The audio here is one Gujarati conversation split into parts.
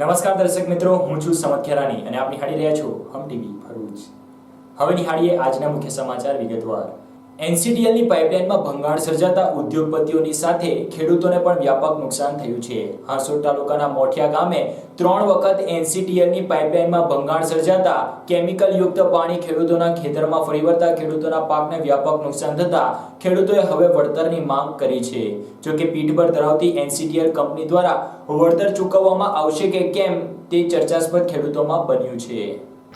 નમસ્કાર દર્શક મિત્રો, હું છું સમત ખેરાની અને આપ નિહાળી રહ્યા છો હમ ટીવી ભરૂચ. હવે નિહાળીએ આજના મુખ્ય સમાચાર વિગતવાર. એનસીટીએલની પાઇપલાઇનમાં ભંગાણ સર્જાતા ઉદ્યોગપતિઓની સાથે ખેડૂતોને પણ વ્યાપક નુકસાન થયું છે. હાંસોટ તાલુકાના મોઠિયા ગામે 3 વખત એનસીટીએલની પાઇપલાઇનમાં ભંગાણ સર્જાતા કેમિકલ યુક્ત પાણી ખેડૂતોના ખેતરમાં ફરી વળતા ખેડૂતોના પાકને વ્યાપક નુકસાન થતા ખેડૂતોએ હવે વળતરની માંગ કરી છે. જો કે પીઠબળ ધરાવતી એનસીટીએલ કંપની દ્વારા વળતર ચૂકવવામાં આવશે કે કેમ તે ચર્ચાસ્પદ ખેડૂતોમાં બન્યું છે.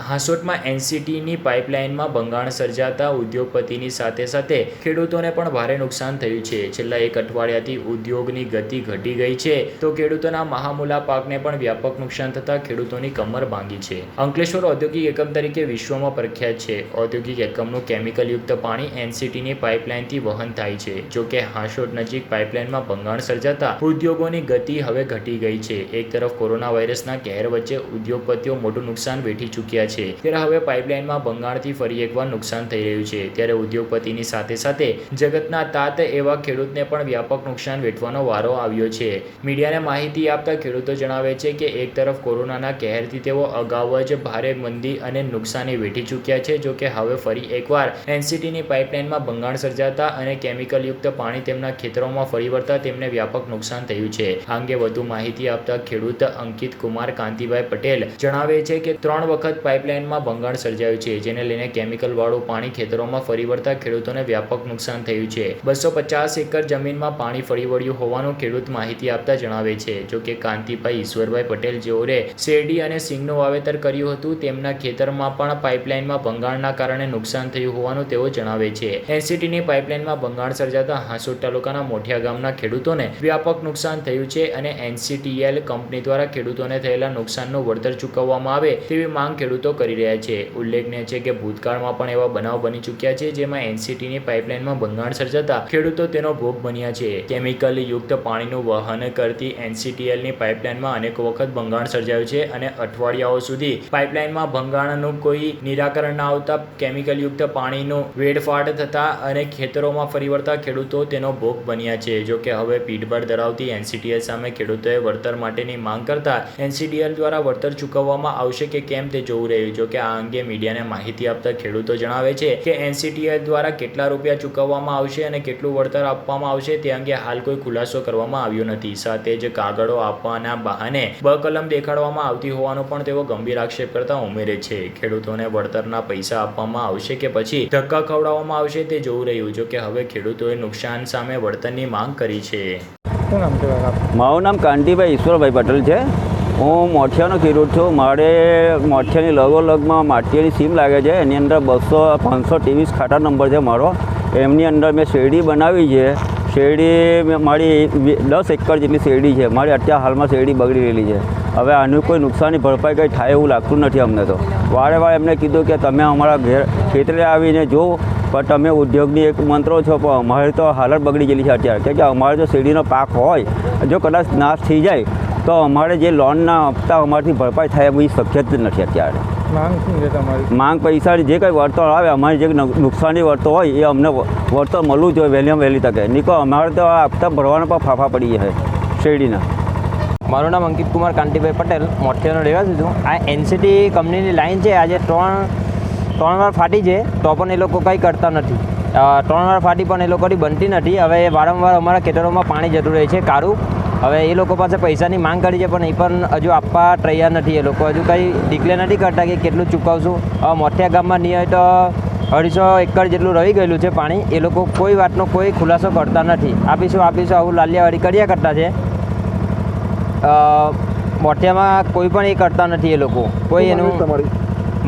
હાંસોટમાં એનસીટીની પાઇપલાઇનમાં ભંગાણ સર્જાતા ઉદ્યોગપતિની સાથે ખેડૂતોને પણ ભારે નુકસાન થયું છે. છેલ્લા એક અઠવાડિયાથી ઉદ્યોગની ગતિ ઘટી ગઈ છે તો ખેડૂતોના મહામૂલા પાકને પણ વ્યાપક નુકસાન થતા ખેડૂતોની કમર ભાંગી છે. અંકલેશ્વર ઔદ્યોગિક એકમ તરીકે વિશ્વમાં પ્રખ્યાત છે. ઔદ્યોગિક એકમનું કેમિકલયુક્ત પાણી એનસીટીની પાઇપલાઇનથી વહન થાય છે. જો કે હાંસોટ નજીક પાઇપલાઇનમાં ભંગાણ સર્જાતા ઉદ્યોગોની ગતિ હવે ઘટી ગઈ છે. એક તરફ કોરોના વાયરસના કહેર વચ્ચે ઉદ્યોગપતિઓ મોટું નુકસાન વેઠી ચૂક્યા છે, ત્યારે હવે પાઇપલાઇનમાં ભંગાણથી ફરી એકવાર નુકસાન થઈ રહ્યું છે. ત્યારે ઉદ્યોગપતિની સાથે જગતના તાત એવા ખેડૂતને પણ વ્યાપક નુકસાન વેઠવાનો વારો આવ્યો છે. મીડિયાને માહિતી આપતા ખેડૂતો જણાવે છે કે એક તરફ કોરોનાના કહેરથી તેઓ અગાઉ જ ભારે મંદી અને નુકસાની વેઠી ચૂક્યા છે. જો કે હવે ફરી એકવાર એનસીટીની પાઇપલાઇનમાં ભંગાણ સર્જાતા અને કેમિકલયુક્ત પાણી તેમના ખેતરોમાં ફરી વળતા તેમને વ્યાપક નુકસાન થયું છે. આ અંગે વધુ માહિતી આપતા ખેડૂત અંકિત કુમાર કાંતિભાઈ પટેલ જણાવે છે કે 3 વખત પાઇપલાઇનમાં ભંગાણ સર્જાયું છે, જેને લઈને કેમિકલ વાળું પાણી ખેતરોમાં ફરી વળતા ખેડૂતોને વ્યાપક નુકસાન થયું છે. 250 એકર જમીનમાં પાણી ફરી વળ્યું હોવાનું ખેડૂત માહિતી આપતા જણાવે છે. જો કે કાંતિભાઈ ઈશ્વરભાઈ પટેલ જેઓએ શેરડી અને સિંગનું વાવેતર કર્યું હતું, તેમના ખેતરમાં પણ પાઇપલાઇનમાં ભંગાણના કારણે નુકસાન થયું હોવાનું તેઓ જણાવે છે. એનસીટીની પાઇપલાઇનમાં ભંગાણ સર્જાતા હાંસોટ તાલુકાના મોઠિયા ગામના ખેડૂતોને વ્યાપક નુકસાન થયું છે અને એનસીટીએલ કંપની દ્વારા ખેડૂતોને થયેલા નુકસાનનું વળતર ચૂકવવામાં આવે તેવી માંગ ખેડૂતો કરી રહ્યા છે. ઉલ્લેખનીય છે કે ભૂતકાળમાં પણ એવા બનાવ બની ચૂક્યા છે, જેમાં એનસીટીની પાઇપલાઇનમાં ભંગાણ સર્જાતા ખેડૂતો તેનો ભોગ બન્યા છે. કેમિકલ યુક્ત પાણીનું વહન કરતી એનસીટીએલની પાઇપલાઇનમાં અનેક વખત ભંગાણ સર્જાયું છે અને અઠવાડિયાઓ સુધી પાઇપલાઇનમાં ભંગાણનું કોઈ નિરાકરણ ના આવતા કેમિકલ યુક્ત પાણીનું વેડફાટ થતા અને ખેતરોમાં ફરી વળતા ખેડૂતો તેનો ભોગ બન્યા છે. જો કે હવે પીઠબળ ધરાવતી એનસીટીએલ સામે ખેડૂતોએ વળતર માટેની માંગ કરતા એનસીટીએલ દ્વારા વળતર ચૂકવવામાં આવશે કે કેમ તે જોવું રહ્યું. જો કે આ અંગે મીડિયાને માહિતી આપતા ખેડૂતો જણાવે છે કે એનસીટીએલ દ્વારા કેટલા રૂપિયા ચૂકવવામાં આવશે અને કેટલું વળતર આપવામાં આવશે તે અંગે હાલ કોઈ ખુલાસો કરવામાં આવ્યો નથી. સાથે જ કાગળો આપવાના બહાને બકલમ દેખાડવામાં આવતી હોવાનો પણ તેઓ ગંભીર આક્ષેપ કરતા ઉમેરે છે. ખેડૂતોને વળતરના પૈસા આપવામાં આવશે કે પછી ધક્કા ખવડાવવામાં આવશે તે જોવું રહ્યું. જો કે હવે ખેડૂતોએ નુકસાન સામે વળતરની માંગ કરી છે. શું નામ છે? મારું નામ કાંતિભાઈ ઈશ્વરભાઈ પટેલ છે. હું મોઠિયાનો ખેડૂત છું. મારે મોઠિયાની લગોલગમાં માટીની સીમ લાગે છે. એની અંદર 523 ખાતા નંબર છે મારો. એમની અંદર મેં શેરડી બનાવી છે. શેરડી મારી 10 એકર જેટલી શેરડી છે. મારી અત્યારે હાલમાં શેરડી બગડી રહેલી છે. હવે આનું કોઈ નુકસાનની ભરપાઈ કંઈ થાય એવું લાગતું નથી અમને. તો વારે એમને કીધું કે તમે અમારા ખેતરે આવીને જુઓ, પણ તમે ઉદ્યોગની એક મંત્રો છો, પણ અમારે તો હાલત બગડી ગયેલી છે અત્યારે. કેમ કે અમારે જો શેરડીનો પાક હોય, જો કદાચ નાશ થઈ જાય તો અમારે જે લોનના હપ્તા અમારાથી ભરપાઈ થાય એવી શક્ય જ નથી અત્યારે. માંગ શું છે તમારી? માંગ પૈસાની જે કંઈ વળતર આવે, અમારી જે નુકસાની વળતર હોય એ અમને વળતર મળવું જોઈએ વહેલીમાં વહેલી તકે. નહીં તો અમારે તો આ હપ્તા ભરવાના પણ ફાફા પડી જાય શેરડીના. મારું નામ અંકિત કુમાર કાંતિભાઈ પટેલ, મોઠિયાનો રહેવાસી છું. આ એનસીટી કંપનીની લાઈન છે, આજે ત્રણ વાર ફાટી છે તો પણ એ લોકો કંઈ કરતા નથી. 3 વાર ફાટી પણ એ લોકોની બનતી નથી. હવે વારંવાર અમારા ખેતરોમાં પાણી જતું રહે છે કારું. હવે એ લોકો પાસે પૈસાની માંગ કરી છે, પણ એ પણ હજુ આપવા તૈયાર નથી. એ લોકો હજુ કંઈ ડિક્લેર નથી કરતા કે કેટલું ચૂકવશું. હવે મોઠિયા ગામમાં નિયમિત 250 એકર જેટલું રહી ગયેલું છે પાણી. એ લોકો કોઈ વાતનો કોઈ ખુલાસો કરતા નથી. આપીશું આવું લાલિયાવાડી કર્યા કરતા છે. મોઠિયામાં કોઈ પણ એ કરતા નથી. એ લોકો કોઈ એનું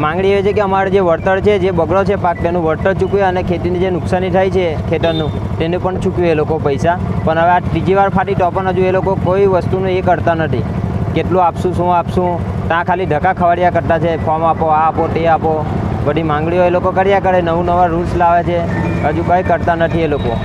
માંગણી એ છે કે અમારે જે વળતર છે, જે બગડો છે પાક, તેનું વળતર ચૂકવે અને ખેતીની જે નુકસાની થાય છે ખેતરનું તેને પણ ચૂકવે એ લોકો પૈસા. પણ હવે આ ત્રીજી વાર ફાટી તો પણ હજુ એ લોકો કોઈ વસ્તુનું એ કરતા નથી. કેટલું આપશું, શું આપશું, ત્યાં ખાલી ધક્કા ખવડાવ્યા કરતા છે. ફોર્મ આપો, આ આપો, તે આપો, બધી માંગણીઓ એ લોકો કર્યા કરે. નવા રૂલ્સ લાવે છે, હજુ કંઈ કરતા નથી એ લોકો.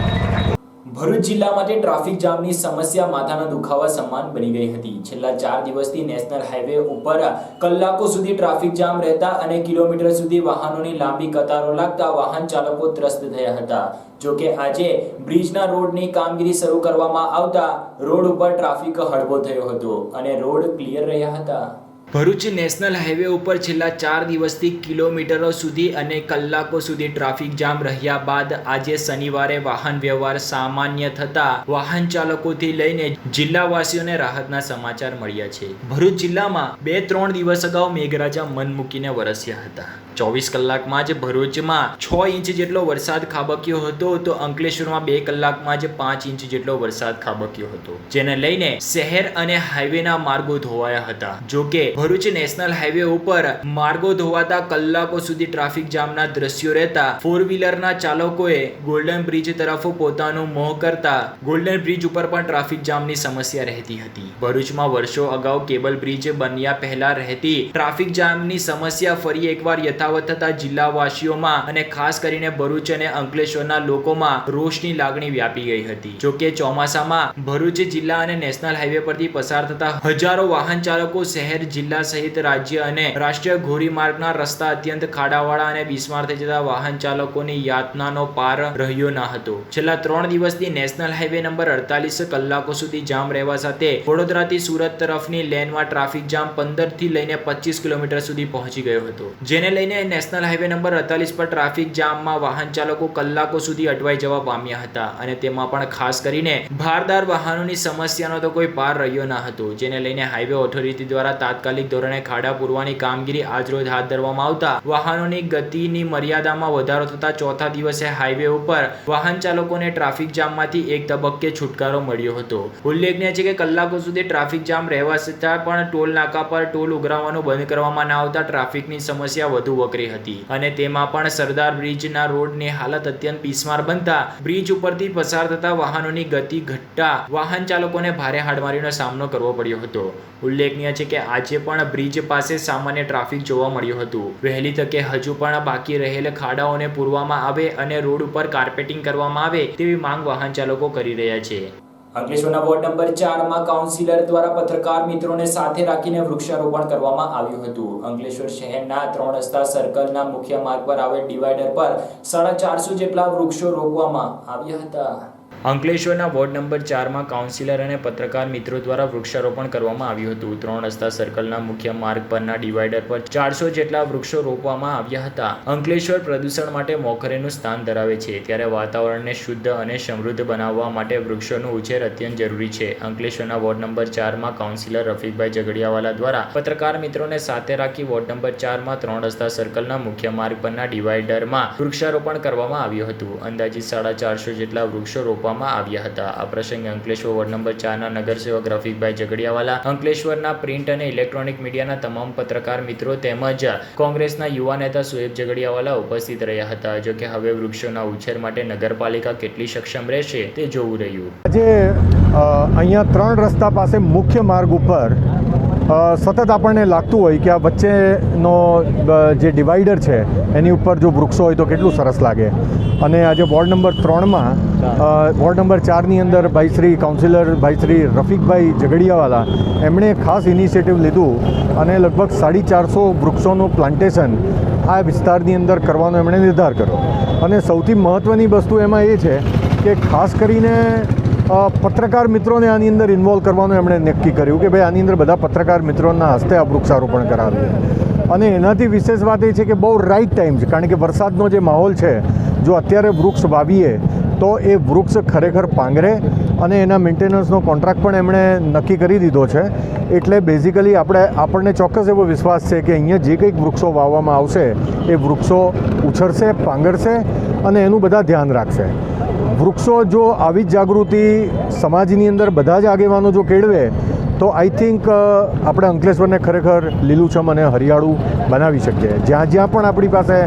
ભરૂચ જિલ્લા માટે ટ્રાફિક જામની સમસ્યા માથાના દુખાવા સમાન બની ગઈ હતી. છેલ્લા 4 દિવસથી નેશનલ હાઈવે ઉપર કલાકો સુધી ટ્રાફિક જામ રહેતા અને કિલોમીટર સુધી વાહનોની લાંબી કતારો લાગતા વાહન ચાલકો ત્રસ્ત થયા હતા. જો કે આજે બ્રિજના રોડની કામગીરી શરૂ કરવામાં આવતા રોડ ઉપર ટ્રાફિક હળવો થયો હતો અને રોડ ક્લિયર રહ્યા હતા. ભરૂચ નેશનલ હાઈવે ઉપર છેલ્લા 4 દિવસથી કિલોમીટરો સુધી અને કલાકો સુધી ટ્રાફિક જામ રહ્યા બાદ આજે શનિવારે વાહન વ્યવહાર સામાન્ય થતા વાહન ચાલકોથી લઈને જિલ્લાવાસીઓને રાહતના સમાચાર મળ્યા છે. ભરૂચ જિલ્લામાં 2-3 દિવસ અગાઉ મેઘરાજા મન મૂકીને વરસ્યા હતા. 24 કલાકમાં જ ભરૂચમાં 6 ઇંચ જેટલો વરસાદ ખાબક્યો હતો તો અંકલેશ્વરમાં 2 કલાકમાં જ 5 ઇંચ જેટલો વરસાદ ખાબક્યો હતો, જેને લઈને શહેર અને હાઈવેના માર્ગો ધોવાયા હતા. જો કે ભરૂચ નેશનલ હાઈવે ઉપર માર્ગો ધોવાતા કલાકો સુધી ટ્રાફિક જામના દ્રશ્યો રહેતા 4 વ્હીલરના ચાલકોએ ગોલ્ડન બ્રિજ તરફ પોતાનું મોહ કરતા ગોલ્ડન બ્રિજ ઉપર પણ ટ્રાફિક જામની સમસ્યા રહેતી હતી. ભરૂચમાં વર્ષો અગાઉ કેબલ બ્રિજ બન્યા પહેલા રહેતી ટ્રાફિક જામની સમસ્યા ફરી એકવાર યથાવત થતા જિલ્લાવાસીઓમાં અને ખાસ કરીને ભરૂચ અને અંકલેશ્વરના લોકોમાં રોષની લાગણી વ્યાપી ગઈ હતી. જો કે ચોમાસામાં ભરૂચ જિલ્લા અને નેશનલ હાઈવે પરથી પસાર થતા હજારો વાહન ચાલકો શહેર, જિલ્લા સહિત રાજ્ય અને રાષ્ટ્રીય ધોરીમાર્ગના રસ્તા અત્યંત ખાડાવાળા અને બિસ્માર થઈ જતા વાહન ચાલકોની યાતનાનો પાર રહ્યો ન હતો. છેલ્લા 3 દિવસથી નેશનલ હાઈવે નંબર 48 કલાકો સુધી જામ રહેવા સાથે વડોદરાથી સુરત તરફની લેનમાં ટ્રાફિક જામ 15 થી લઈને 25 કિલોમીટર સુધી પહોંચી ગયો હતો, જેને લઈને નેશનલ હાઈવે નંબર 48 પર ટ્રાફિક જામમાં વાહન ચાલકો કલાકો સુધી અટવાઈ જવા પામ્યા હતા અને તેમાં પણ ખાસ કરીને ભારદાર વાહનોની સમસ્યાનો તો કોઈ પાર રહ્યો ન હતો, જેને લઈને હાઈવે ઓથોરિટી દ્વારા તાત્કાલિક ધોરણે ખાડા પૂરવાની કામગીરી આજરોજ હાથ ધરવામાં આવતા વાહનોની ગતિની મર્યાદામાં વધારો થતા ચોથા દિવસે હાઈવે ઉપર વાહન ચાલકોને ટ્રાફિક જામમાંથી એક તબક્કે છુટકારો મળ્યો હતો. ઉલ્લેખનીય છે કે કલાકો સુધી ટ્રાફિક જામ રહેવા છતાં પણ ટોલ નાકા પર ટોલ ઉઘરાવવાનું બંધ કરવામાં ન આવતા ટ્રાફિકની સમસ્યા વધુ વકરી હતી અને તેમાં પણ સરદાર બ્રિજના રોડની હાલત અત્યંત બિસ્માર બનતા બ્રિજ ઉપરથી પસાર થતા વાહનોની ગતિ ઘટતા વાહન ચાલકોને ભારે હાડમારીનો સામનો કરવો પડ્યો હતો. ઉલ્લેખનીય છે કે આજે પણ બ્રિજ પાસે સામાન્ય ટ્રાફિક જોવા મળ્યું હતું. વહેલી તકે હજુ પણ બાકી રહેલ ખાડાઓને પૂરવામાં આવે અને રોડ ઉપર કાર્પેટિંગ કરવામાં આવે તેવી માંગ વાહન ચાલકો કરી રહ્યા છે. અંકલેશ્વરના વોર્ડ નંબર 4 માં કાઉન્સિલર દ્વારા પત્રકાર મિત્રોને સાથે રાખીને વૃક્ષારોપણ કરવામાં આવ્યું હતું. અંકલેશ્વર શહેરના 3 રસ્તા સર્કલના મુખ્ય માર્ગ પર આવેલ ડિવાઈડર પર 450 જેટલા વૃક્ષો રોપવામાં આવ્યા હતા. અંકલેશ્વરના વોર્ડ નંબર 4 માં કાઉન્સિલર અને પત્રકાર મિત્રો દ્વારા વૃક્ષારોપણ કરવામાં આવ્યું હતું. 3 રસ્તા સર્કલના મુખ્ય માર્ગ પરના ડિવાઈડર પર 400 જેટલા વૃક્ષો રોપવામાં આવ્યા હતા. અંકલેશ્વર પ્રદૂષણ માટે મોખરેનું સ્થાન ધરાવે છે, ત્યારે વાતાવરણને શુદ્ધ અને સમૃદ્ધ બનાવવા માટે વૃક્ષોનું ઉછેર અત્યંત જરૂરી છે. અંકલેશ્વરના વોર્ડ નંબર 4 માં કાઉન્સિલર રફીકભાઈ ઝઘડિયાવાલા દ્વારા પત્રકાર મિત્રોને સાથે રાખી વોર્ડ નંબર 4 માં 3 રસ્તા સર્કલના મુખ્ય માર્ગ પરના ડિવાઈડરમાં વૃક્ષારોપણ કરવામાં આવ્યું હતું. અંદાજિત 450 જેટલા વૃક્ષો રોપવામાં આવ્યા હતા. આ પ્રસંગે અંકલેશ્વર વોર્ડ નંબર 4 ના નગરસેવક રફીકભાઈ ઝઘડિયાવાલા, અંકલેશ્વરના પ્રિન્ટ અને ઇલેક્ટ્રોનિક મીડિયાના તમામ પત્રકાર મિત્રો તેમજ કોંગ્રેસના યુવા નેતા સુહેબ ઝઘડિયાવાલા ઉપસ્થિત રહ્યા હતા. જો કે હવે વૃક્ષોના ઉછેર માટે નગરપાલિકા કેટલી સક્ષમ રહેશે તે જોવું રહ્યું. આજે અહીંયા 3 રસ્તા પાસે મુખ્ય માર્ગ ઉપર સતત આપણને લાગતું હોય કે આ વચ્ચેનો જે ડિવાઈડર છે એની ઉપર જો વૃક્ષો હોય તો કેટલું સરસ લાગે. અને આજે વોર્ડ નંબર 3માં વોર્ડ નંબર 4ની અંદર ભાઈશ્રી કાઉન્સિલર ભાઈશ્રી રફીકભાઈ ઝઘડિયાવાલા એમણે ખાસ ઇનિશિયેટિવ લીધું અને લગભગ 450 વૃક્ષોનું પ્લાન્ટેશન આ વિસ્તારની અંદર કરવાનો એમણે નિર્ધાર કર્યો. અને સૌથી મહત્ત્વની વસ્તુ એમાં એ છે કે ખાસ કરીને પત્રકાર મિત્રોને આની અંદર ઇન્વોલ્વ કરવાનું એમણે નક્કી કર્યું કે ભાઈ આની અંદર બધા પત્રકાર મિત્રોના હસ્તે આ વૃક્ષારોપણ કરાવીએ. અને એનાથી વિશેષ વાત એ છે કે બહુ રાઇટ ટાઈમ છે, કારણ કે વરસાદનો જે માહોલ છે, જો અત્યારે વૃક્ષ વાવીએ તો એ વૃક્ષ ખરેખર પાંગરે અને એના મેન્ટેનન્સનો કોન્ટ્રાક્ટ પણ એમણે નક્કી કરી દીધો છે. એટલે બેઝિકલી આપણને ચોક્કસ એવો વિશ્વાસ છે કે અહીંયા જે કંઈક વૃક્ષો વાવવામાં આવશે એ વૃક્ષો ઉછળશે, પાંગરશે અને એનું બધા ધ્યાન રાખશે. વૃક્ષો જો આવી જ જાગૃતિ સમાજની અંદર બધા જ આગેવાનો જો કેળવે તો આઈ થિંક આપણે અંકલેશ્વરને ખરેખર લીલુંછમ અને હરિયાળું બનાવી શકીએ. જ્યાં જ્યાં પણ આપણી પાસે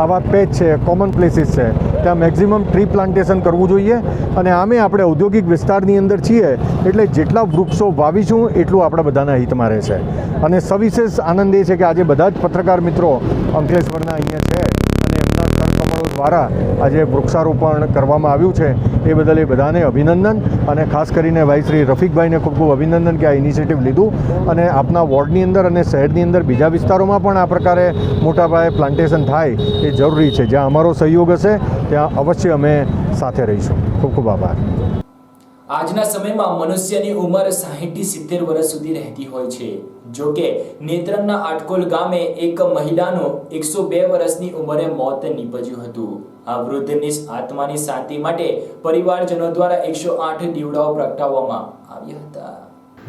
આવા પેચ છે, કોમન પ્લેસીસ છે, ત્યાં મેક્ઝિમમ ટ્રી પ્લાન્ટેશન કરવું જોઈએ. અને આમે આપણે ઔદ્યોગિક વિસ્તારની અંદર છીએ એટલે જેટલા વૃક્ષો વાવીશું એટલું આપણા બધાના હિતમાં રહેશે. અને સવિશેષ આનંદ એ છે કે આજે બધા જ પત્રકાર મિત્રો અંકલેશ્વરના અહીંયા છે અને એમના સરકમળો દ્વારા આજે વૃક્ષારોપણ કરવામાં આવ્યું છે એ બદલ એ બધાને અભિનંદન, અને ખાસ કરીને ભાઈ શ્રી રફીકભાઈને ખૂબ ખૂબ અભિનંદન કે આ ઇનિશિયેટિવ લીધું, અને આપના વોર્ડની અંદર અને શહેરની અંદર બીજા વિસ્તારોમાં પણ આ પ્રકારે મોટા પાયે પ્લાન્ટેશન થાય એ જરૂરી છે. જ્યાં અમારો સહયોગ હશે ત્યાં અવશ્ય અમે સાથે રહીશું. ખૂબ ખૂબ આભાર. આજના સમયમાં મનુષ્યની ઉંમર 60 થી 70 વર્ષ સુધી રહેતી હોય છે. જો કે નેત્રંગના આટકોલ ગામે એક મહિલાનું 102 વર્ષની ઉંમરે મોત નીપજ્યું હતું. આ વૃદ્ધની આત્માની શાંતિ માટે પરિવારજનો દ્વારા 108 દીવડાઓ પ્રગટાવવામાં આવ્યા હતા.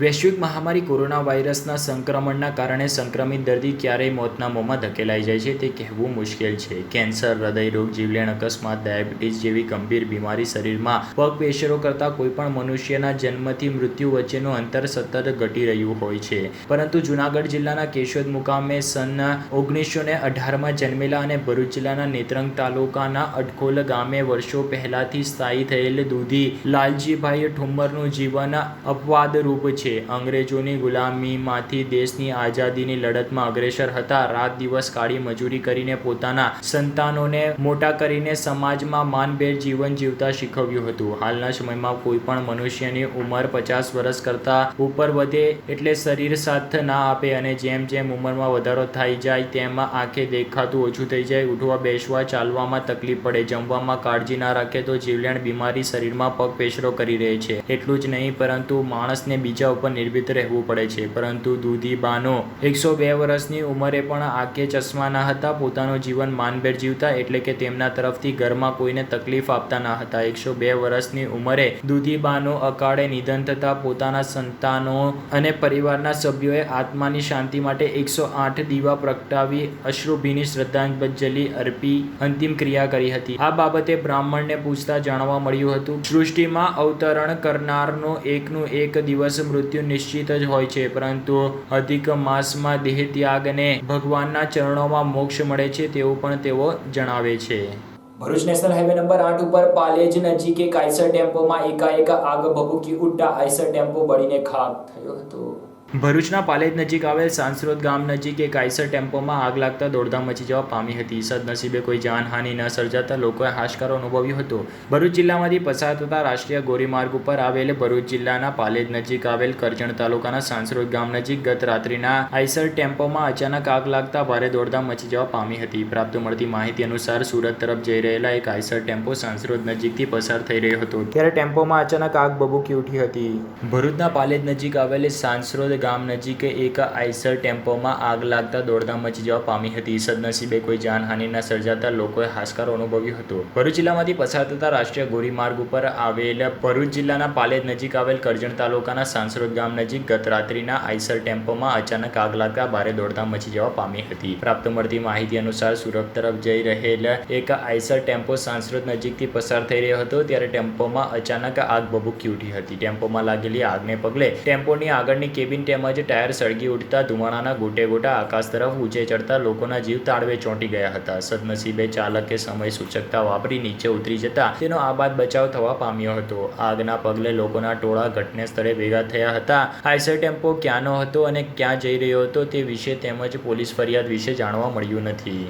વૈશ્વિક મહામારી કોરોના વાયરસના સંક્રમણના કારણે સંક્રમિત દર્દી ક્યારેય મોતના મોંમાં ધકેલાઈ જાય છે તે કહેવું મુશ્કેલ છે. કેન્સર, હૃદયરોગ, જીવલેણ અકસ્માત, ડાયાબિટીસ જેવી ગંભીર બીમારી શરીરમાં પગ પેશરો કરતા કોઈપણ મનુષ્યના જન્મથી મૃત્યુ વચ્ચેનું અંતર સતત ઘટી રહ્યું હોય છે. પરંતુ જૂનાગઢ જિલ્લાના કેશોદ મુકામે સન 1918માં જન્મેલા અને ભરૂચ જિલ્લાના નેત્રંગ તાલુકાના અટકોલ ગામે વર્ષો પહેલાથી સ્થાયી થયેલ દૂધી લાલજીભાઈ ઠુમ્મરનું જીવન અપવાદરૂપ છે. અંગ્રેજોની ગુલામીમાંથી દેશની આઝાદીની લડતમાં અગ્રેસર હતા. રાત દિવસ કાળી મજૂરી કરીને પોતાના સંતાનોને મોટા કરીને સમાજમાં માનભેર જીવન જીવતા શીખવ્યું હતું. હાલના સમયમાં કોઈ પણ મનુષ્યની ઉંમર 50 વર્ષ કરતા ઉપર વધે એટલે શરીર સાથ ના આપે, અને જેમ જેમ ઉંમરમાં વધારો થઈ જાય તેમ આંખે દેખાતું ઓછું થઈ જાય, ઉઠવા બેસવા ચાલવામાં તકલીફ પડે, જમવામાં કાળજી ના રાખે તો જીવલેણ બીમારી શરીરમાં પગ પેશરો કરી રહે છે. એટલું જ નહીં પરંતુ માણસને બીજા ઉપર નિર્ભીત રહેવું પડે છે. પરંતુ દૂધીબાનો 102 વર્ષની ઉંમરે પણ આંખે ચશ્મા ના હતા. પોતાનું જીવન માનભેર જીવતા, એટલે કે તેમના તરફથી ઘરમાં કોઈને તકલીફ આપતા ના હતા. 102 વર્ષની ઉંમરે દૂધીબાનું અકાળે નિધન થતા પોતાના સંતાનો અને પરિવારના સભ્યોએ આત્માની શાંતિ માટે 108 દીવા પ્રગટાવી અશ્રુભીની શ્રદ્ધાંજલિ અર્પી અંતિમ ક્રિયા કરી હતી. આ બાબતે બ્રાહ્મણને પૂછતા જાણવા મળ્યું હતું, સૃષ્ટિમાં અવતરણ કરનારનો એકનું એક દિવસ મૃત્યુ નિશ્ચિત જ હોય છે, પરંતુ અધિક માસમાં દેહ ત્યાગને ભગવાનના ચરણોમાં મોક્ષ મળે છે તેવું પણ તેઓ જણાવે છે. ભરૂચ નેશનલ હાઈવે નંબર 8 ઉપર પાલેજ નજીક એક આઈસર ટેમ્પોમાં એકાએક આગ ભભૂકી ઉઠતા આઈસર ટેમ્પો બળીને ખાક થયો હતો. ભરૂચના પાલેજ નજીક આવેલ સાંસરોદ ગામ નજીક એક આઈસર ટેમ્પોમાં આગ લાગતા દોડધામ મચી જવા પામી હતી. સદનસીબે કોઈ જાનહાનિ ન સર્જાતા લોકોએ હાશકારો અનુભવ્યો હતો. ભરૂચ જિલ્લામાંથી પસાર થતા રાષ્ટ્રીય ધોરીમાર્ગ ઉપર આવેલ ભરૂચ જિલ્લાના પાલેજ નજીક આવેલ કરજણ તાલુકાના સાંસરોદ ગામ નજીક ગત રાત્રિના આઈસર ટેમ્પોમાં અચાનક આગ લાગતા ભારે દોડધામ મચી જવા પામી હતી. પ્રાપ્ત મળતી માહિતી અનુસાર સુરત તરફ જઈ રહેલા એક આઈસર ટેમ્પો સાંસરોદ નજીકથી પસાર થઈ રહ્યો હતો ત્યારે ટેમ્પોમાં અચાનક આગ ભભૂકી ઉઠી હતી. ભરૂચના પાલેજ નજીક આવેલ સાંસરોદ ગામ નજીક એક આઈસર ટેમ્પોમાં આગ લાગતા દોડધામ મચી જવા પામી હતી. સદનસીબે કોઈ જાનહાનિ ન સર્જાતા લોકોએ હાશકારો અનુભવ્યો હતો. ભરૂચ જિલ્લામાંથી પસાર થતા રાષ્ટ્રીય ધોરીમાર્ગ ઉપર આવેલ ભરૂચ જિલ્લાના પાલેજ નજીક આવેલ કરજણ તાલુકાના સાંસરોદ ગામ નજીક ગત રાત્રિના આઈસર ટેમ્પોમાં અચાનક આગ લાગતા ભારે દોડધામ મચી જવા પામી હતી. પ્રાપ્ત મળતી માહિતી અનુસાર સુરત તરફ જઈ રહેલ એક આઈસર ટેમ્પો સાંસરોદ નજીકથી પસાર થઈ રહ્યો હતો ત્યારે ટેમ્પોમાં અચાનક આગ ભભૂકી ઉઠી હતી. ટેમ્પોમાં લાગેલી આગને પગલે ટેમ્પોની આગળની કેબિન તેમજ ટાયર સળગી ઉઠતા ધુમાડાના ગોટે ગોટા આકાશ તરફ ઊંચે ચડતા લોકોના જીવ તાળવે ચોંટી ગયા હતા. સદનસીબે ચાલકે સમય સૂચકતા વાપરી નીચે ઉતરી જતા તેનો આબાદ બચાવ થવા પામ્યો હતો. આગના પગલે લોકોના ટોળા ઘટના સ્થળે ભેગા થયા હતા. આઈસર ટેમ્પો ક્યાંનો હતો અને ક્યાં જઈ રહ્યો હતો તે વિશે તેમજ પોલીસ ફરિયાદ વિશે જાણવા મળ્યું નથી.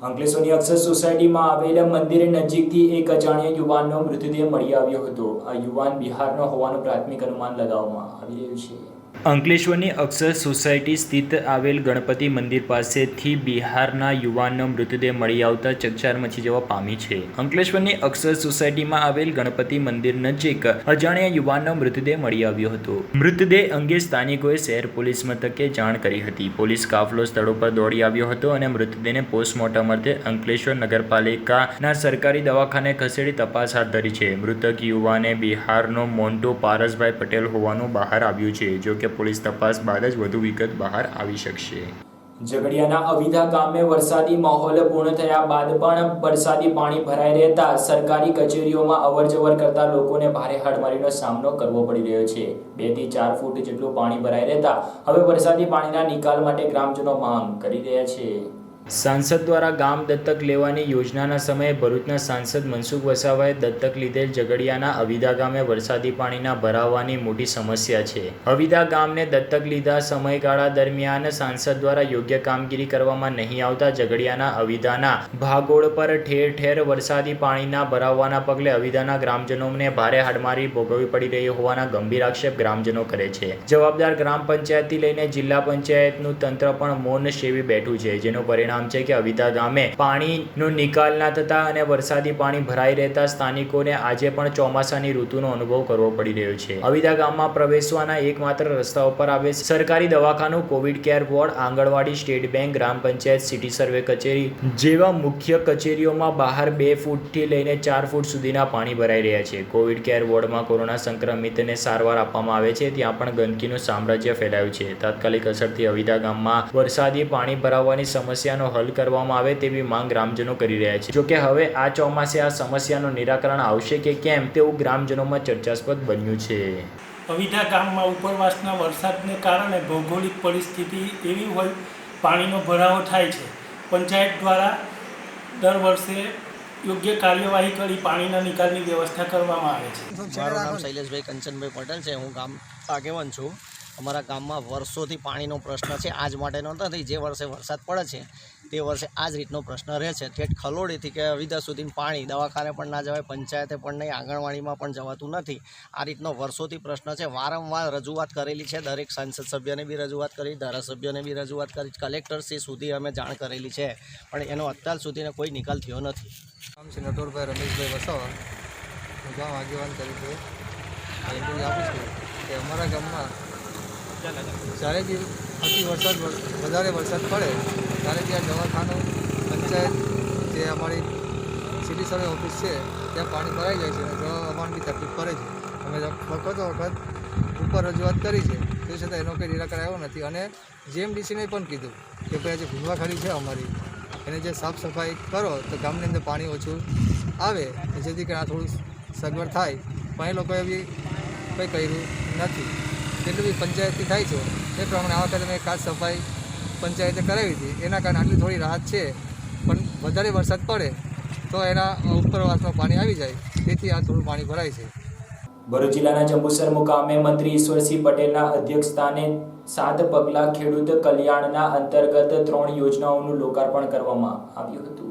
અંકલેશ્વરની અક્ષર સોસાયટીમાં આવેલા મંદિર નજીકથી એક અજાણ્યા યુવાનનો મૃતદેહ મળી આવ્યો હતો. આ યુવાન બિહારનો હોવાનું પ્રાથમિક અનુમાન લગાવવામાં આવી રહ્યું છે. અંકલેશ્વરની અક્ષર સોસાયટી સ્થિત આવેલ ગણપતિ મંદિર પાસેથી બિહારના યુવાનનો મૃતદેહ મળી આવતા ચકચાર મચી જવા પામી છે. અંકલેશ્વરની અક્ષર સોસાયટીમાં આવેલ ગણપતિ મંદિર નજીક અજાણ્યા યુવાનનો મૃતદેહ મળી આવ્યો હતો. મૃતદેહ અંગે સ્થાનિકોએ શહેર પોલીસ મથકે જાણ કરી હતી. પોલીસ કાફલો સ્થળ ઉપર દોડી આવ્યો હતો અને મૃતદેહને પોસ્ટમોર્ટમ અર્થે અંકલેશ્વર નગરપાલિકાના સરકારી દવાખાને ખસેડી તપાસ હાથ ધરી છે. મૃતક યુવાને બિહારનો મોન્ટો પારસભાઈ પટેલ હોવાનું બહાર આવ્યું છે. જો કે પોલીસ તપાસ બાદ જ વધુ વિગત બહાર આવી શકશે. ઝઘડિયાના અવિધા ગામે વરસાદી માહોલ પૂર્ણ થયા બાદ પણ વરસાદી પાણી ભરાઈ રહેતા સરકારી કચેરીઓમાં અવરજવર કરતા લોકોને ભારે હાડમારીનો સામનો કરવો પડી રહ્યો છે. 2 થી 4 ફૂટ જેટલું પાણી ભરાઈ રહેતા હવે વરસાદી પાણીના નિકાલ માટે ગ્રામજનો માંગ કરી રહ્યા છે. સાંસદ દ્વારા ગામ દત્તક લેવાની યોજનાના સમયે ભરૂચના સાંસદ મનસુખ વસાવાએ દત્તક લીધેલ ઝઘડિયાના અવિદા ગામે વરસાદી પાણીના ભરાવાની મોટી સમસ્યા છે. અવિદા ગામને દત્તક લીધા સમયગાળા દરમિયાન સાંસદ દ્વારા યોગ્ય કામગીરી કરવામાં નહીં આવતા ઝઘડિયાના અવિદાના ભાગોળ પર ઠેર ઠેર વરસાદી પાણીના ભરાવાના પગલે અવિદાના ગ્રામજનોને ભારે હાડમારી ભોગવવી પડી રહી હોવાના ગંભીર આક્ષેપ ગ્રામજનો કરે છે. જવાબદાર ગ્રામ પંચાયતથી લઈને જિલ્લા પંચાયતનું તંત્ર પણ મૌન સેવી બેઠું છે, જેનું પરિણામ છે કે અવિદા ગામે પાણીનો નિકાલ ના થતા અને વરસાદી પાણી ભરાઈ રહેતા સ્થાનિકોને આજે પણ ચોમાસાની ઋતુનો અનુભવ કરવો પડી રહ્યો છે. અવિદા ગામમાં પ્રવેશવાના એકમાત્ર રસ્તા ઉપર આવે સરકારી દવાખાનું, કોવિડ કેર વોર્ડ, આંગણવાડી, સ્ટેટ બેંક, ગ્રામ પંચાયત, સિટી સર્વે કચેરી જેવા મુખ્ય કચેરીઓમાં બહાર 2 ફૂટથી લઈને 4 ફૂટ સુધીના પાણી ભરાઈ રહ્યા છે. કોવિડ કેર વોર્ડમાં કોરોના સંક્રમિતને સારવાર આપવામાં આવે છે, ત્યાં પણ ગંદકીનું સામ્રાજ્ય ફેલાયું છે. તાત્કાલિક અસરથી અવિદા ગામમાં વરસાદી પાણી ભરાવાની સમસ્યાનો હલ કરવામાં આવે તેવી માંગ ગ્રામજનો કરી રહ્યા છે. જોકે હવે આ ચોમાસે આ સમસ્યાનું નિરાકરણ આવશે કે કેમ તેવું ગ્રામજનોમાં ચર્ચાસ્પદ બન્યું છે. અવિદા ગામમાં ઉપરવાસના વરસાદને કારણે ભૌગોલિક પરિસ્થિતિ એવી હોય પાણીનો ભરાવો થાય છે. પંચાયત દ્વારા દર વર્ષે યોગ્ય કાર્યવાહી કરી પાણીના નિકાલની વ્યવસ્થા કરવામાં આવે છે. મારું નામ શૈલેષભાઈ કંચનભાઈ પટેલ છે. હું ગામ આગેવાન છું. અમારા ગામમાં વર્ષોથી પાણીનો પ્રશ્ન છે. આજ માટેનો નથી, જે વર્ષે વરસાદ પડે છે તે વર્ષે આ જ રીતનો પ્રશ્ન રહે છે. ઠેઠ ખલોડીથી કે અવિદા સુધી પાણી, દવાખાને પણ ના જવાય, પંચાયતે પણ નહીં, આંગણવાડીમાં પણ જવાતું નથી. આ રીતનો વર્ષોથી પ્રશ્ન છે. વારંવાર રજૂઆત કરેલી છે, દરેક સાંસદ સભ્યને બી રજૂઆત કરી, ધારાસભ્યોને બી રજૂઆત કરી, કલેક્ટરશ્રી સુધી અમે જાણ કરેલી છે, પણ એનો અત્યાર સુધીનો કોઈ નિકાલ થયો નથી. નામ છે નટોરભાઈ રમેશભાઈ વસાવા. હું ગામ આગેવાન તરીકે માહિતી આપું છું કે અમારા ગામમાં જ્યારે બી વધારે વરસાદ પડે ત્યારે ત્યાં દવાખાનું, પંચાયત, જે અમારી સિટી સર્વે ઓફિસ છે ત્યાં પાણી ભરાઈ જાય છે અને દવા અમારે બી તકલીફ પડે છે. અમે વખતો વખત ઉપર રજૂઆત કરી છે, તે છતાં એનો કંઈ નિરાકરણ આવ્યો નથી. અને જીએમડીસીને પણ કીધું કે ભાઈ જે ભૂંડવાખાડી છે અમારી, એને જે સાફ સફાઈ કરો તો ગામની અંદર પાણી ઓછું આવે, જેથી કરીને આ થોડું સગવડ થાય, પણ એ લોકોએ બી કંઈ કર્યું નથી. જેટલું બી પંચાયતથી થાય છે એ પ્રમાણે આ વખતે મેં ખાસ સફાઈ પંચાયતે કરાવી હતી, એના કારણે આટલી થોડી રાહત છે. પણ વધારે વરસાદ પડે તો એના ઉપરવાસમાં પાણી આવી જાય, તેથી આ થોડું પાણી ભરાય છે. ભરૂચ જિલ્લાના જંબુસર મુકામે મંત્રી ઈશ્વરસિંહ પટેલના અધ્યક્ષસ્થાને 7 પગલાં ખેડૂત કલ્યાણના અંતર્ગત 3 યોજનાઓનું લોકાર્પણ કરવામાં આવ્યું હતું.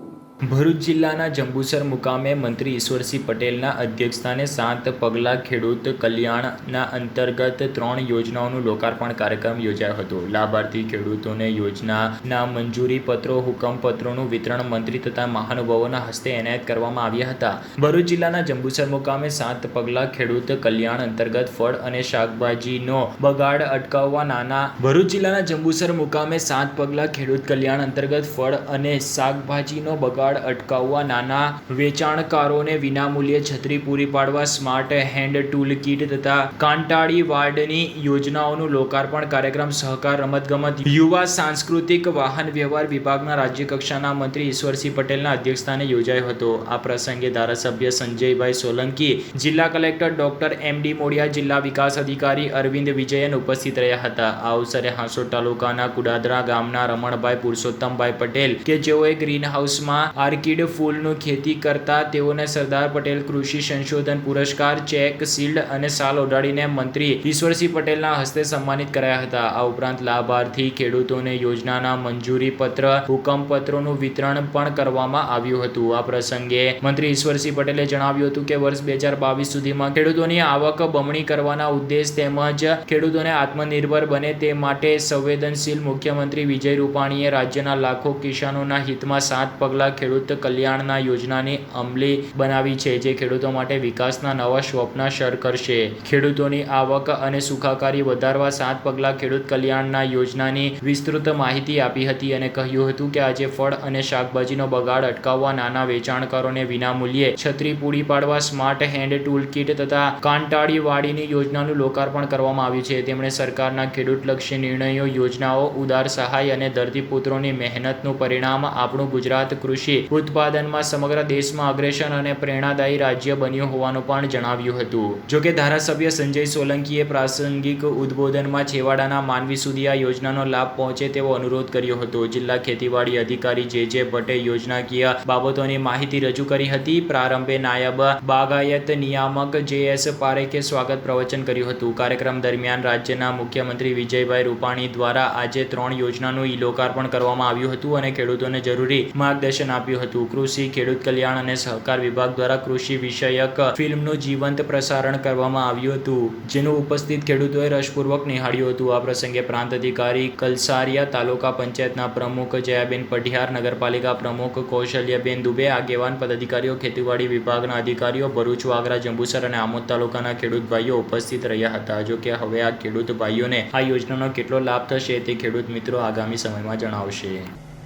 ભરૂચ જિલ્લાના જંબુસર મુકામે મંત્રી ઈશ્વરસિંહ પટેલના અધ્યક્ષસ્થાને 7 પગલાં ખેડૂત કલ્યાણના અંતર્ગત 3 યોજનાઓનું લોકાર્પણ કાર્યક્રમ યોજાયો હતો. લાભાર્થી ખેડૂતોને યોજનાના મંજૂરી પત્રો, હુકમ પત્રોનું વિતરણ મંત્રી તથા મહાનુભાવોના હસ્તે એનાયત કરવામાં આવ્યા હતા. ભરૂચ જિલ્લાના જંબુસર મુકામે 7 પગલાં ખેડૂત કલ્યાણ અંતર્ગત ફળ અને શાકભાજીનો બગાડ અટકાવવા ભરૂચ જિલ્લાના જંબુસર મુકામે 7 પગલાં ખેડૂત કલ્યાણ અંતર્ગત ફળ અને શાકભાજીનો બગાડ અટકાવવા, નાના વેચાણકારોને વિનામૂલ્યે છત્રી પૂરી પાડવા, સ્માર્ટ હેન્ડ ટૂલ કીટ તથા કાંટાળી વાર્ડની યોજનાઓનું લોકાર્પણ કાર્યક્રમ સહકાર, રમતગમત, યુવા, સાંસ્કૃતિક, વાહન વ્યવહાર વિભાગના રાજ્યકક્ષાના મંત્રી ઈશ્વરસિંહ પટેલના અધ્યક્ષસ્થાને યોજાયો હતો. આ પ્રસંગે ધારાસભ્ય સંજયભાઈ સોલંકી, જિલ્લા કલેક્ટર ડોક્ટર એમ.ડી. મોડિયા, જિલ્લા વિકાસ અધિકારી અરવિંદ વિજયન ઉપસ્થિત રહ્યા હતા. આ અવસરે હાંસોડ તાલુકાના કુડાદરા ગામના રમણભાઈ પુરુષોત્તમભાઈ પટેલ કે જેઓએ ગ્રીન હાઉસમાં આર્કિડ ફૂલનું ખેતી કરતા તેઓને સરદાર પટેલ કૃષિ સંશોધન પુરસ્કાર, ચેક, શિલ્ડ અને શાલ ઓઢાડીને મંત્રી ઈશ્વરસિંહ પટેલના હસ્તે સન્માનિત કરાયા હતા. આ ઉપરાંત લાભાર્થી ખેડૂતોને યોજનાના મંજૂરી પત્ર, હુકમ પત્રોનું વિતરણ પણ કરવામાં આવ્યું હતું. આ પ્રસંગે મંત્રી ઈશ્વરસિંહ પટેલે જણાવ્યું હતું કે વર્ષ 2022 સુધીમાં ખેડૂતોની આવક બમણી કરવાના ઉદ્દેશ તેમજ ખેડૂતોને આત્મનિર્ભર બને તે માટે સંવેદનશીલ મુખ્યમંત્રી વિજય રૂપાણીએ રાજ્યના લાખો કિસાનોના હિતમાં 7 પગલાં ખેડૂત કલ્યાણના યોજનાની અમલી બનાવી છે, જે ખેડૂતો માટે વિકાસના નવા સ્વપ્ન સર કરશે. ખેડૂતોની આવક અને સુખાકારી વધારવા 7 પગલાં ખેડૂત કલ્યાણના યોજનાની વિસ્તૃત માહિતી આપી હતી અને કહ્યું હતું કે આજે ફળ અને શાકભાજીનો બગાડ અટકાવવા, નાના વેચાણકારોને વિનામૂલ્યે છત્રી પૂરી પાડવા, સ્માર્ટ હેન્ડ ટૂલ કીટ તથા કાંટાળી વાડીની યોજનાનું લોકાર્પણ કરવામાં આવ્યું છે. તેમણે સરકારના ખેડૂતલક્ષી નિર્ણયો, યોજનાઓ, ઉદાર સહાય અને ધરતીપુત્રોની મહેનતનું પરિણામ આપણું ગુજરાત કૃષિ ઉત્પાદનમાં સમગ્ર દેશમાં અગ્રેસર અને પ્રેરણાદાયી રાજ્ય બન્યું હોવાનું પણ જણાવ્યું હતું. જોકે ધારાસભ્ય સંજય સોલંકીએ પ્રાસંગિક ઉદ્બોધનમાં છેવાડાના માનવી સુધી આ યોજનાનો લાભ પહોંચે તેવો અનુરોધ કર્યો હતો. જિલ્લા ખેતીવાડી અધિકારી જે ભટ્ટે યોજનાકીય બાબતોની માહિતી રજૂ કરી હતી. પ્રારંભે નાયબ બાગાયત નિયામક જે.એસ. પારેખે સ્વાગત પ્રવચન કર્યું હતું. કાર્યક્રમ દરમિયાન રાજ્યના મુખ્યમંત્રી વિજયભાઈ રૂપાણી દ્વારા આજે 3 યોજનાનું ઈ-લોકાર્પણ કરવામાં આવ્યું હતું અને ખેડૂતોને જરૂરી માર્ગદર્શન આપ્યું હતું. કૃષિ, ખેડૂત કલ્યાણ અને સહકાર વિભાગ દ્વારા કૃષિ વિષયક ફિલ્મનું જીવંત પ્રસારણ કરવામાં આવ્યું હતું, જેનું ઉપસ્થિત ખેડૂતોએ રસપૂર્વક નિહાળ્યું હતું. આ પ્રસંગે પ્રાંત અધિકારી કલસારિયા, તાલુકા પંચાયતના પ્રમુખ જયાબેન પઢિયાર, નગરપાલિકા પ્રમુખ કૌશલ્યાબેન દુબે, આગેવાન પદાધિકારીઓ, ખેતીવાડી વિભાગના અધિકારીઓ, ભરૂચ, વાગરા, જંબુસર અને આમોદ તાલુકાના ખેડૂત ભાઈઓ ઉપસ્થિત રહ્યા હતા. જો કે હવે આ ખેડૂત ભાઈઓને આ યોજનાનો કેટલો લાભ થશે તે ખેડૂત મિત્રો આગામી સમયમાં જણાવશે.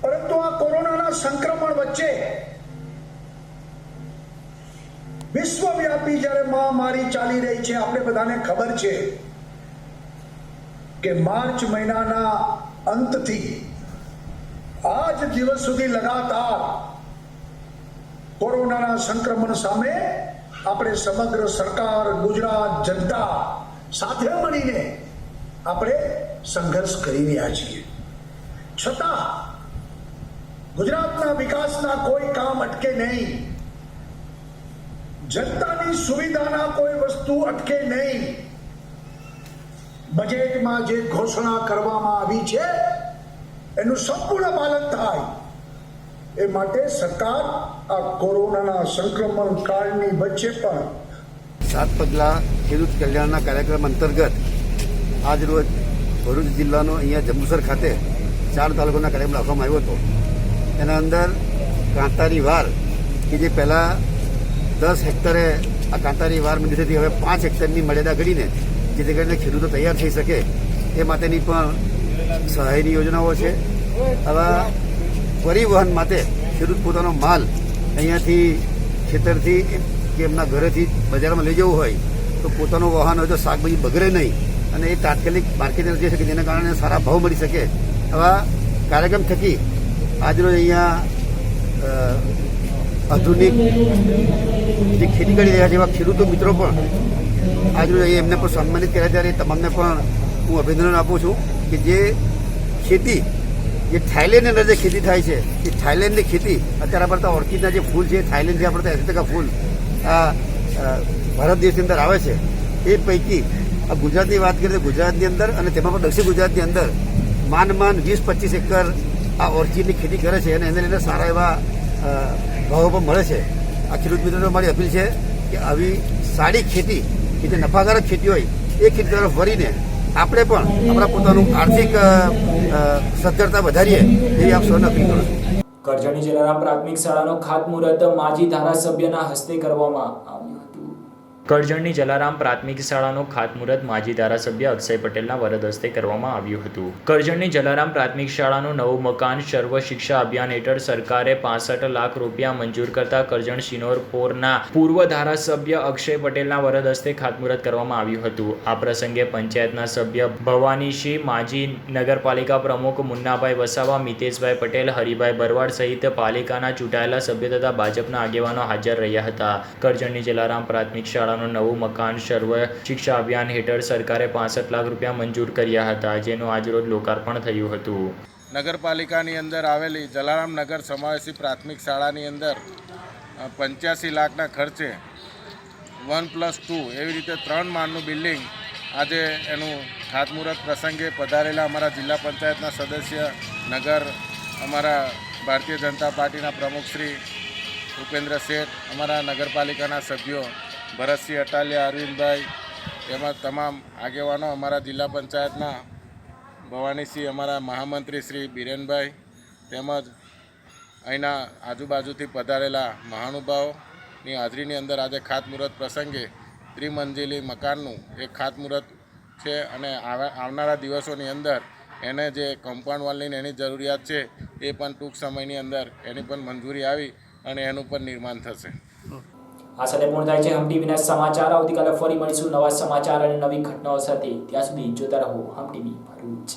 પરંતુ આ કોરોનાના સંક્રમણ વચ્ચે વિશ્વવ્યાપી જ્યારે મહામારી ચાલી રહી છે, આપણે બધાને ખબર છે કે માર્ચ મહિનાના અંતથી આજ દિવસ સુધી લગાતાર કોરોનાના સંક્રમણ સામે આપણે સમગ્ર સરકાર, ગુજરાત જનતા સાથે મળીને આપણે સંઘર્ષ કરી રહ્યા છીએ. છતાં ગુજરાતના વિકાસના કોઈ કામ અટકે નહીં, જનતાની સુવિધાના કોઈ વસ્તુ અટકે નહીં. બજેટમાં જે ઘોષણા કરવામાં આવી છે એનું સંપૂર્ણ પાલન થાય એ માટે સરકાર આ કોરોનાના સંક્રમણ કાળની વચ્ચે પણ 7 પગલાં ખેડૂત કલ્યાણના કાર્યક્રમ અંતર્ગત આજ રોજ ભરૂચ જિલ્લાનો અહીંયા જંબુસર ખાતે 4 તાલુકાના કાર્યક્રમ રાખવામાં આવ્યો હતો. એના અંદર કાંતારી વાર કે જે પહેલાં 10 હેક્ટરે આ કાંતારી વાર મંજૂર થતી, હવે 5 હેક્ટરની મર્યાદા કરીને જેથી કરીને ખેડૂતો તૈયાર થઈ શકે એ માટેની પણ સહાયની યોજનાઓ છે. આવા પરિવહન માટે ખેડૂત પોતાનો માલ અહીંયાથી ખેતરથી કે એમના ઘરેથી બજારમાં લઈ જવું હોય તો પોતાનું વાહન હોય તો શાકભાજી બગડે નહીં અને એ તાત્કાલિક માર્કેટે જઈ શકે, જેના કારણે સારા ભાવ મળી શકે. આવા કાર્યક્રમ થકી આજરોજ અહીંયા આધુનિક જે ખેતી કરી રહ્યા છે એવા ખેડૂતો મિત્રો પણ આજરોજ અહીંયા એમને પણ સન્માનિત કર્યા. ત્યારે તમામને પણ હું અભિનંદન આપું છું કે જે ખેતી જે થાઈલેન્ડની અંદર જે ખેતી થાય છે એ થાઈલેન્ડની ખેતી અત્યારે પડતા ઓર્કિડના જે ફૂલ છે થાઈલેન્ડથી આપણે 80% ફૂલ આ ભારત દેશની અંદર આવે છે. એ પૈકી આ ગુજરાતની વાત કરીએ તો ગુજરાતની અંદર અને તેમાં પણ દક્ષિણ ગુજરાતની અંદર માંડ 20-25 એકર આ ઓર્કિડની ખેતી કરે છે અને એને લઈને સારા એવા ભાવો પણ મળે છે. આ ખેડૂત મિત્રોને મારી અપીલ છે કે આવી સારી ખેતી કે જે નફાકારક ખેતી હોય એ ખેતી તરફ વળીને આપણે પણ આપણા પોતાનું આર્થિક સદ્ધરતા વધારીએ એવી આપ સૌને અપીલ કરું છું. કરજણ જલારામ પ્રાથમિક શાળાનો ખાતમુહૂર્ત માજી ધારાસભ્યના હસ્તે કરવામાં આવ્યું હતું. કરજણની જલારામ પ્રાથમિક શાળાનું ખાતમુહૂર્ત માજી ધારાસભ્ય અક્ષય પટેલના વરદ હસ્તે કરવામાં આવ્યું હતું. કરજણની જલારામ પ્રાથમિક શાળાનું નવું મકાન સર્વ શિક્ષા અભિયાન હેઠળ સરકારે 65 લાખ રૂપિયા મંજૂર કરતા કરજણ શિનોર 4ના પૂર્વ ધારાસભ્ય અક્ષય પટેલના વરદ હસ્તે ખાતમુહૂર્ત કરવામાં આવ્યું હતું. આ પ્રસંગે પંચાયતના સભ્ય ભવાનીસિંહ, માજી નગરપાલિકા પ્રમુખ મુન્નાભાઈ વસાવા, મિતેશભાઈ પટેલ, હરિભાઈ ભરવાડ સહિત પાલિકાના ચૂંટાયેલા સભ્ય તથા ભાજપના આગેવાનો હાજર રહ્યા હતા. કરજણની જલારામ પ્રાથમિક શાળાનું નવું મકાન સર્વ શિક્ષા અભિયાન હેઠળ સરકારે 65 લાખ રૂપિયા મંજૂર કર્યા હતા, જેનું આજરોજ લોકાર્પણ થયું હતું. નગરપાલિકાની અંદર આવેલી જલારામ નગર સમાવેશી પ્રાથમિક શાળાની અંદર 85 લાખના ખર્ચે 1+2 એવી રીતે 3 માળનું બિલ્ડિંગ આજે એનું ખાતમુહૂર્ત પ્રસંગે પધારેલા અમારા જિલ્લા પંચાયતના સદસ્ય, નગર અમારા ભારતીય જનતા પાર્ટીના પ્રમુખ શ્રી ઉપેન્દ્ર શેઠ, અમારા નગરપાલિકાના સભ્યો ભરતસિંહ અટાલિયા, અરવિંદભાઈ, તેમજ તમામ આગેવાનો, અમારા જિલ્લા પંચાયતના ભવાનીસિંહ, અમારા મહામંત્રી શ્રી બિરેનભાઈ, તેમજ અહીંના આજુબાજુથી પધારેલા મહાનુભાવોની હાજરીની અંદર આજે ખાતમુહૂર્ત પ્રસંગે ત્રિમંજિલી મકાનનું એક ખાતમુહૂર્ત છે અને આવનારા દિવસોની અંદર એને જે કમ્પાઉન્ડ વોલની એની જરૂરિયાત છે એ પણ ટૂંક સમયની અંદર એની પણ મંજૂરી આવી અને એનું પણ નિર્માણ થશે. આ સાથે પૂર્ણ થાય છે હમ ટીવીના સમાચાર. આવતીકાલે ફરી મળીશું નવા સમાચાર અને નવી ઘટનાઓ સાથે. ત્યાં સુધી જોતા રહો હમ ટીવી ભરૂચ.